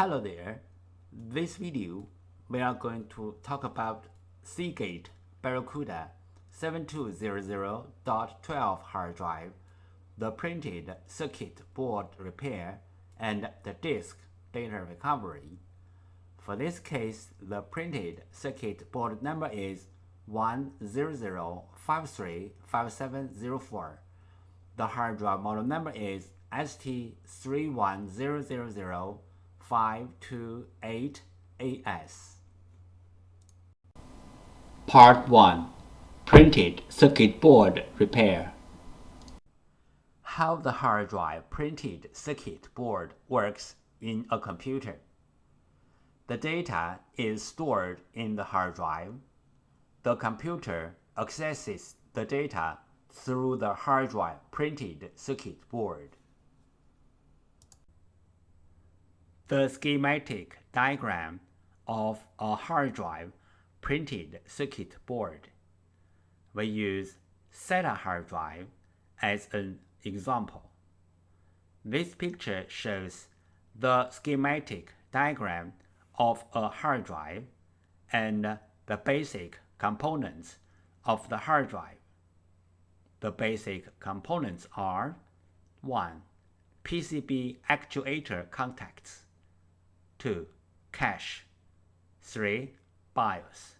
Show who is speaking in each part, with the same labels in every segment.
Speaker 1: Hello there. This video we are going to talk about Seagate Barracuda 7200.12 hard drive, the printed circuit board repair, and the disk data recovery. For this case, the printed circuit board number is 100535704. The hard drive model number is ST3500418AS. Part 1. Printed circuit board repair. How the hard drive printed circuit board works in a computer. The data is stored in the hard drive. The computer accesses the data through the hard drive printed circuit board. The schematic diagram of a hard drive printed circuit board. We use SATA hard drive as an example. This picture shows the schematic diagram of a hard drive and the basic components of the hard drive. The basic components are 1. PCB actuator contacts, 2. Cache, 3. BIOS,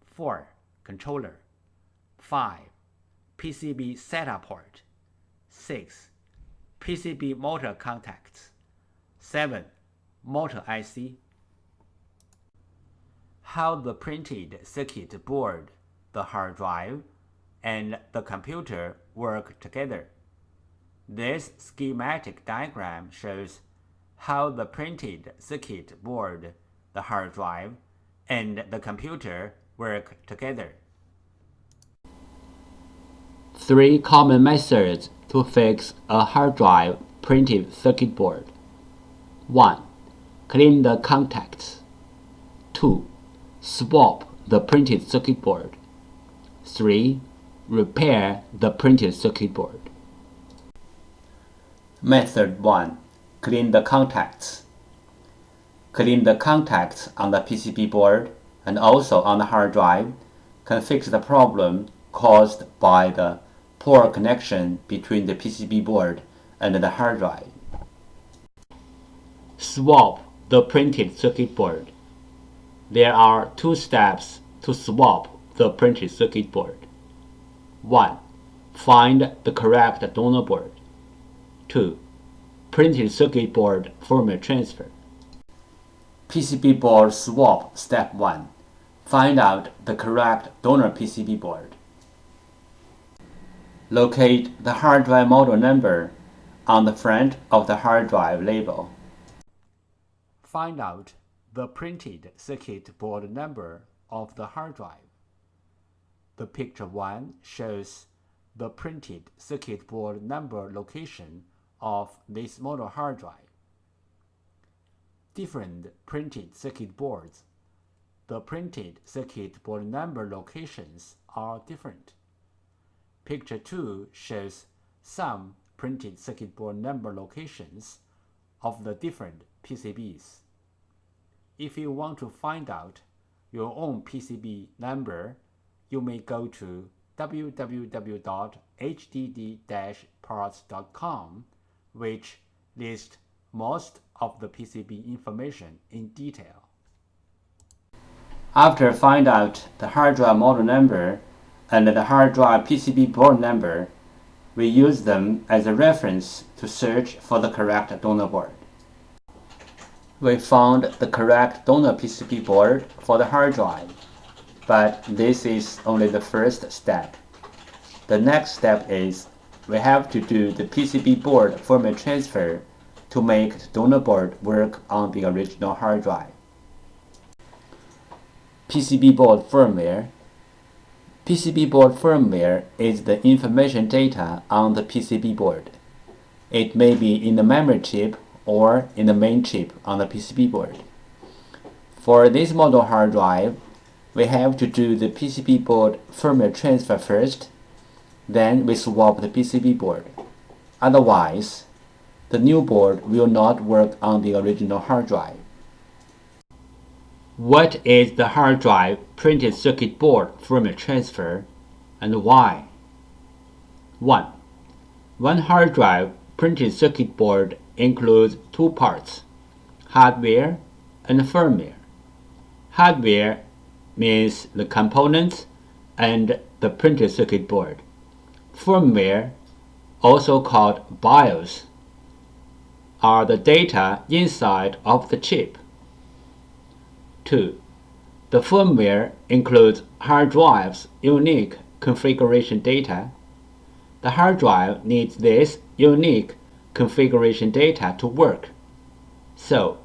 Speaker 1: 4. Controller, 5. PCB SATA port, 6. PCB motor contacts, 7. Motor IC. How the printed circuit board, the hard drive, and the computer work together. This schematic diagram shows how the printed circuit board, the hard drive, and the computer work together. 3 common methods to fix a hard drive printed circuit board. 1. Clean the contacts. 2. Swap the printed circuit board. 3. Repair the printed circuit board. Method 1. Clean the contacts. Clean the contacts on the PCB board and also on the hard drive can fix the problem caused by the poor connection between the PCB board and the hard drive. Swap the printed circuit board. There are 2 steps to swap the printed circuit board. 1. Find the correct donor board. 2. Printed circuit board firmware transfer. PCB board swap step 1. Find out the correct donor PCB board. Locate the hard drive model number on the front of the hard drive label. Find out the printed circuit board number of the hard drive. The picture 1 shows the printed circuit board number location of this model hard drive. Different printed circuit boards. The printed circuit board number locations are different. Picture 2 shows some printed circuit board number locations of the different PCBs. If you want to find out your own PCB number, you may go to www.hdd-parts.com, which lists most of the PCB information in detail. After find out the hard drive model number and the hard drive PCB board number, we use them as a reference to search for the correct donor board. We found the correct donor PCB board for the hard drive, but this is only the first step. The next step is we have to do the PCB board firmware transfer to make the donor board work on the original hard drive. PCB board firmware. PCB board firmware is the information data on the PCB board. It may be in the memory chip or in the main chip on the PCB board. For this model hard drive, we have to do the PCB board firmware transfer first, then we swap the PCB board. Otherwise, the new board will not work on the original hard drive. What is the hard drive printed circuit board firmware transfer and why? 1. One hard drive printed circuit board includes two parts, hardware and firmware. Hardware means the components and the printed circuit board. Firmware, also called BIOS, are the data inside of the chip. 2. The firmware includes hard drive's unique configuration data. The hard drive needs this unique configuration data to work. So,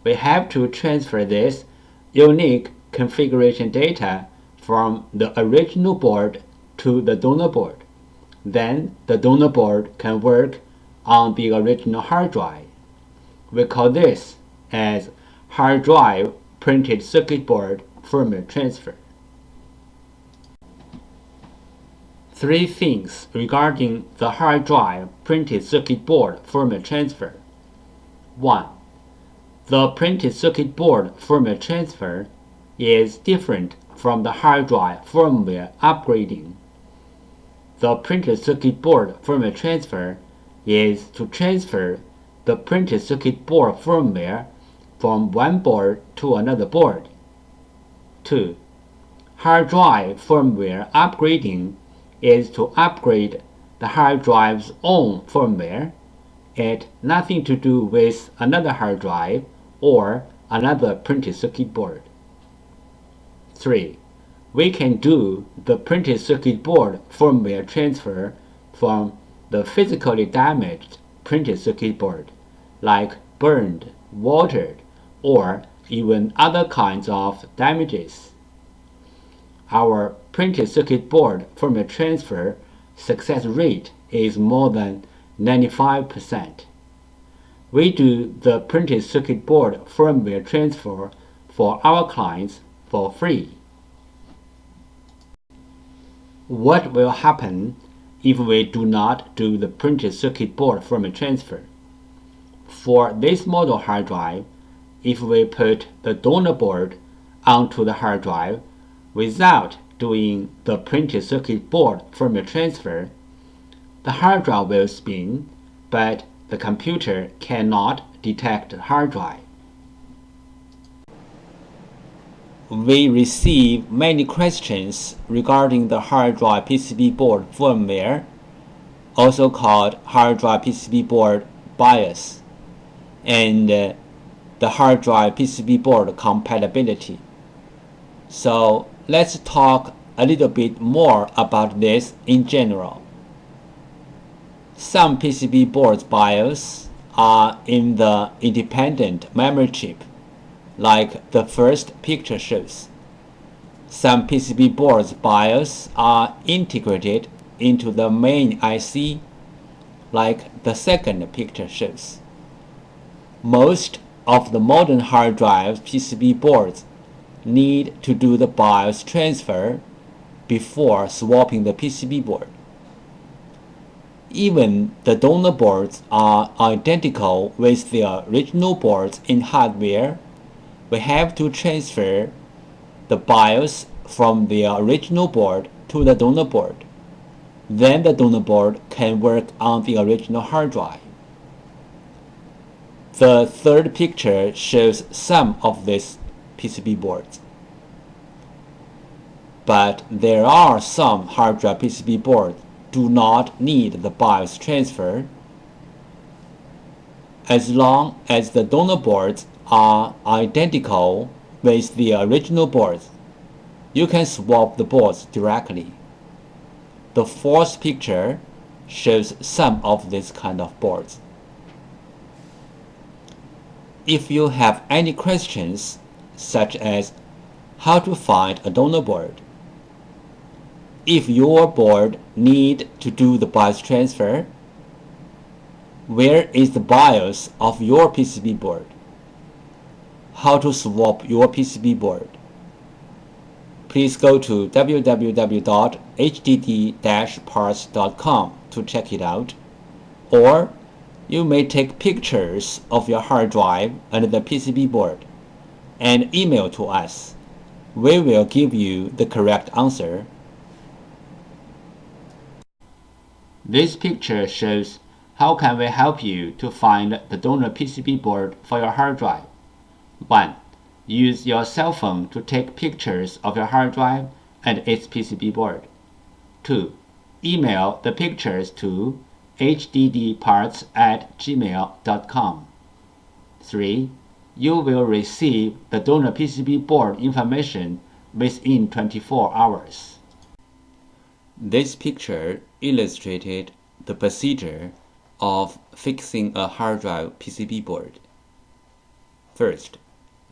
Speaker 1: we have to transfer this unique configuration data from the original board to the donor board. Then the donor board can work on the original hard drive. We call this as hard drive printed circuit board firmware transfer. 3 things regarding the hard drive printed circuit board firmware transfer. 1. The printed circuit board firmware transfer is different from the hard drive firmware upgrading. The printed circuit board firmware transfer is to transfer the printed circuit board firmware from one board to another board. 2. Hard drive firmware upgrading is to upgrade the hard drive's own firmware. It has nothing to do with another hard drive or another printed circuit board. 3. We can do the printed circuit board firmware transfer from the physically damaged printed circuit board, like burned, watered, or even other kinds of damages. Our printed circuit board firmware transfer success rate is more than 95%. We do the printed circuit board firmware transfer for our clients for free. What will happen if we do not do the printed circuit board firmware transfer? For this model hard drive, if we put the donor board onto the hard drive without doing the printed circuit board firmware transfer, the hard drive will spin, but the computer cannot detect the hard drive. We receive many questions regarding the hard drive PCB board firmware, also called hard drive PCB board BIOS, and the hard drive PCB board compatibility. So let's talk a little bit more about this in general. Some PCB boards BIOS are in the independent memory chip, like the first picture shows. Some PCB boards BIOS are integrated into the main IC, like the second picture shows. Most of the modern hard drive PCB boards need to do the BIOS transfer before swapping the PCB board. Even the donor boards are identical with the original boards in hardware. We have to transfer the BIOS from the original board to the donor board. Then the donor board can work on the original hard drive. The third picture shows some of these PCB boards. But there are some hard drive PCB boards do not need the BIOS transfer. As long as the donor boards are identical with the original boards, you can swap the boards directly. The fourth picture shows some of these kind of boards. If you have any questions, such as how to find a donor board, if your board needs to do the BIOS transfer, where is the BIOS of your PCB board, how to swap your PCB board, please go to www.hdd-parts.com to check it out, or you may take pictures of your hard drive and the PCB board. and email to us. We will give you the correct answer. This picture shows how can we help you to find the donor PCB board for your hard drive. 1. Use your cell phone to take pictures of your hard drive and its PCB board. 2. Email the pictures to hddparts@gmail.com. 3. You will receive the donor PCB board information within 24 hours. This picture illustrated the procedure of fixing a hard drive PCB board. First,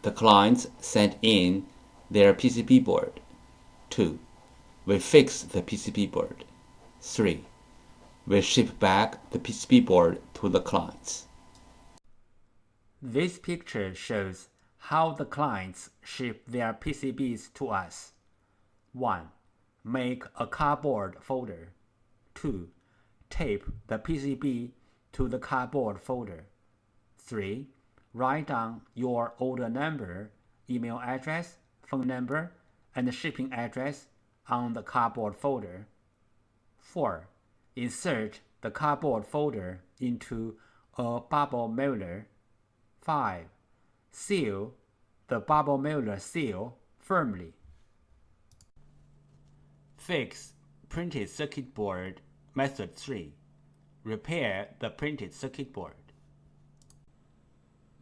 Speaker 1: the clients send in their PCB board. 2. We fix the PCB board. 3. We ship back the PCB board to the clients. This picture shows how the clients ship their PCBs to us. 1. Make a cardboard folder. 2. Tape the PCB to the cardboard folder. 3. Write down your order number, email address, phone number, and shipping address on the cardboard folder. 4. Insert the cardboard folder into a bubble mailer. 5. Seal the bubble mailer seal firmly. Fix printed circuit board. Method 3. Repair the printed circuit board.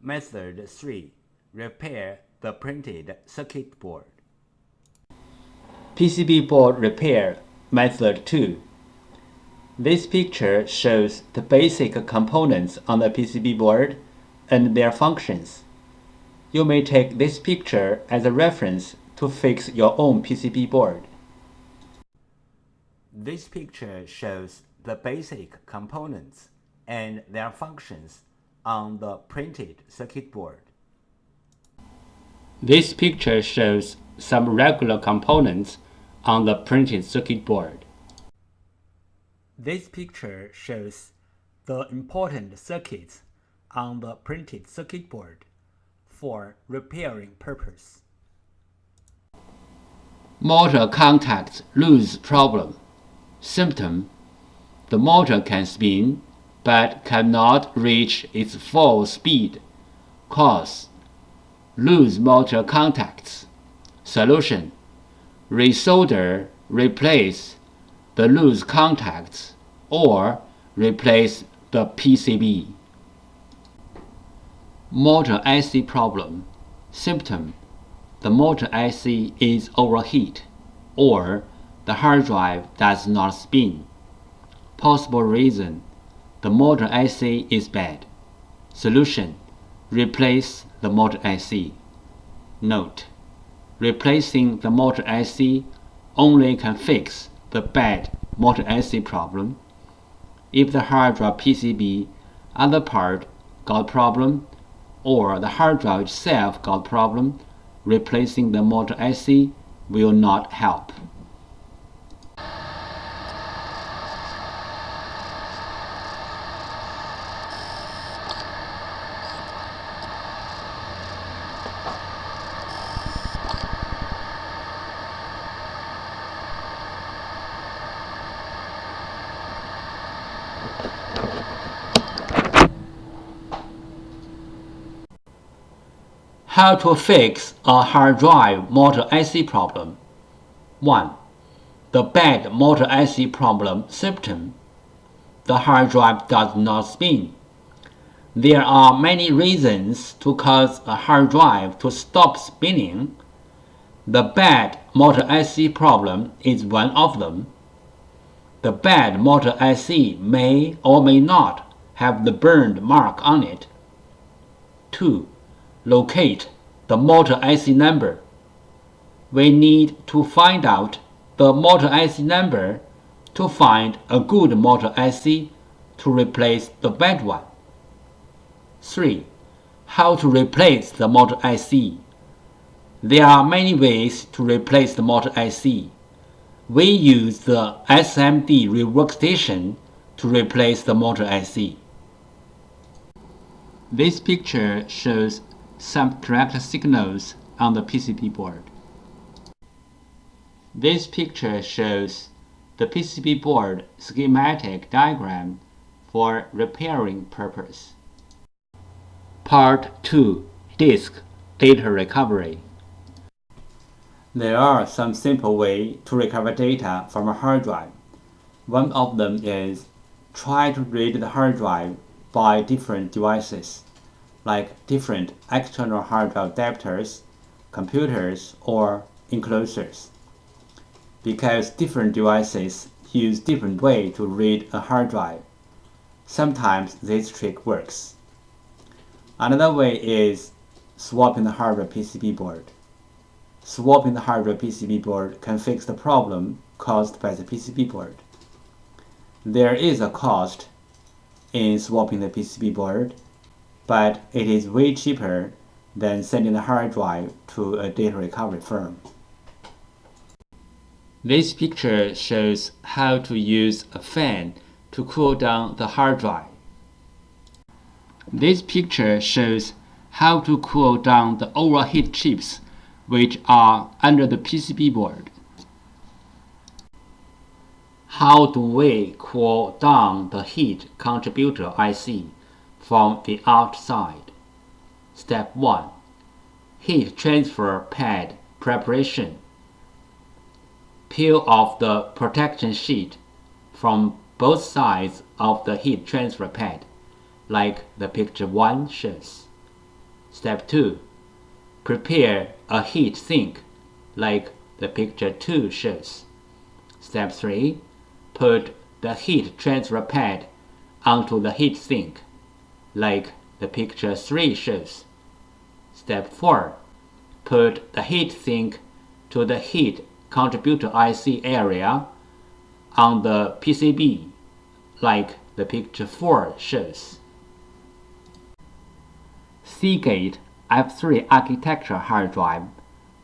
Speaker 1: Method 3. Repair the printed circuit board. PCB board repair. Method 2. This picture shows the basic components on the PCB board and their functions. You may take this picture as a reference to fix your own PCB board. This picture shows the basic components and their functions on the printed circuit board. This picture shows some regular components on the printed circuit board. This picture shows the important circuits on the printed circuit board for repairing purpose. Motor contacts loose problem. Symptom: the motor can spin but cannot reach its full speed. Cause: loose motor contacts. Solution: resolder, replace the loose contacts or replace the PCB. Motor IC problem. Symptom: the motor IC is overheat or the hard drive does not spin. Possible reason: the motor IC is bad. Solution: replace the motor IC. Note: replacing the motor IC only can fix the bad motor IC problem. If the hard drive PCB other part got problem or the hard drive itself got problem, replacing the motor IC will not help. How to fix a hard drive motor IC problem. 1. The bad motor IC problem symptom: the hard drive does not spin. There are many reasons to cause a hard drive to stop spinning. The bad motor IC problem is one of them. The bad motor IC may or may not have the burned mark on it. 2. Locate the motor IC number. We need to find out the motor IC number to find a good motor IC to replace the bad one. 3. How to replace the motor IC. There are many ways to replace the motor IC. We use the SMD rework station to replace the motor IC. This picture shows some correct signals on the PCB board. This picture shows the PCB board schematic diagram for repairing purpose. Part 2. Disk Data Recovery. There are some simple ways to recover data from a hard drive. One of them is try to read the hard drive by different devices, like different external hard drive adapters, computers, or enclosures. Because different devices use different ways to read a hard drive, sometimes this trick works. Another way is swapping the hardware PCB board. Swapping the hardware PCB board can fix the problem caused by the PCB board. There is a cost in swapping the PCB board, but it is way cheaper than sending the hard drive to a data recovery firm. This picture shows how to use a fan to cool down the hard drive. This picture shows how to cool down the overheat chips which are under the PCB board. How do we cool down the heat contributor IC from the outside? Step 1. Heat transfer pad preparation. Peel off the protection sheet from both sides of the heat transfer pad, like the picture 1 shows. Step 2. Prepare a heat sink, like the picture 2 shows. Step 3. Put the heat transfer pad onto the heat sink, like the picture 3 shows. Step 4. Put the heat sink to the heat contributor IC area on the PCB, like the picture 4 shows. Seagate F3 architecture hard drive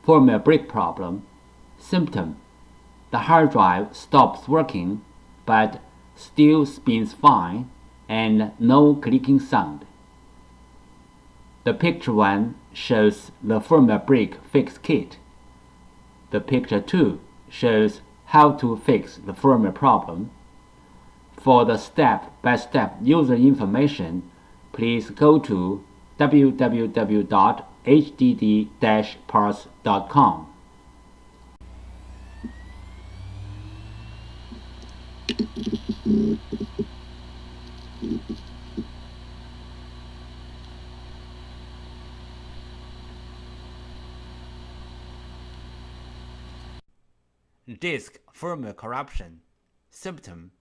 Speaker 1: firmware break problem. Symptom: the hard drive stops working but still spins fine and no clicking sound. The picture 1 shows the firmware break fix kit. The picture 2 shows how to fix the firmware problem. For the step-by-step user information, please go to www.hddparts.com. Disk firmware corruption. Symptom: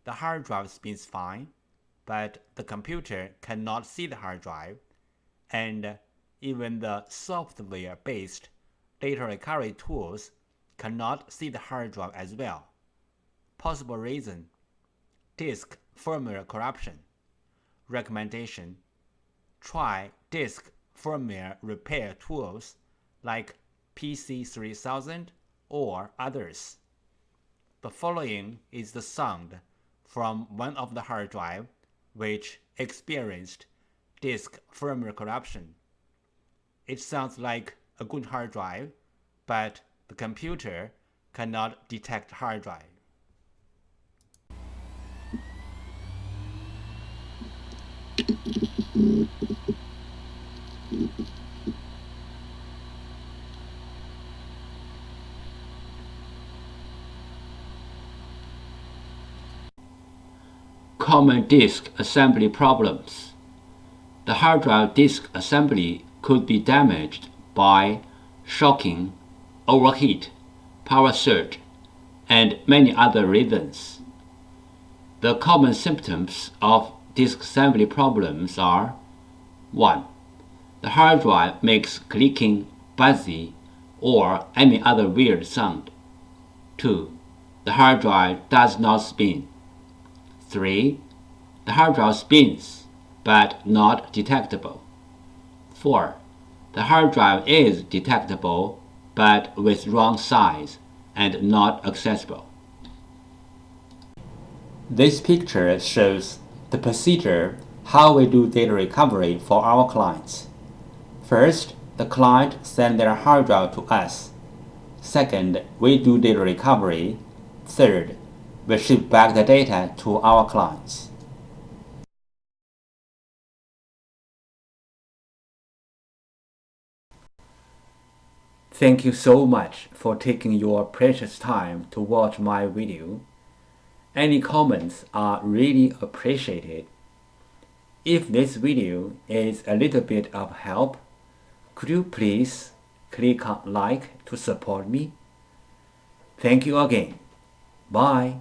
Speaker 1: the hard drive spins fine, but the computer cannot see the hard drive, and even the software-based data recovery tools cannot see the hard drive as well. Possible reason: disk firmware corruption. Recommendation: try disk firmware repair tools like PC3000 or others. The following is the sound from one of the hard drive which experienced disk firmware corruption. It sounds like a good hard drive, but the computer cannot detect hard drive. Common disk assembly problems. The hard drive disk assembly could be damaged by shocking, overheat, power surge, and many other reasons. The common symptoms of disk assembly problems are: 1. The hard drive makes clicking, buzzy, or any other weird sound. 2. The hard drive does not spin. 3. The hard drive spins, but not detectable. 4. The hard drive is detectable, but with wrong size and not accessible. This picture shows the procedure how we do data recovery for our clients. First, the client sends their hard drive to us. Second, we do data recovery. Third, we ship back the data to our clients. Thank you so much for taking your precious time to watch my video. Any comments are really appreciated. If this video is a little bit of help, could you please click on like to support me? Thank you again. Bye.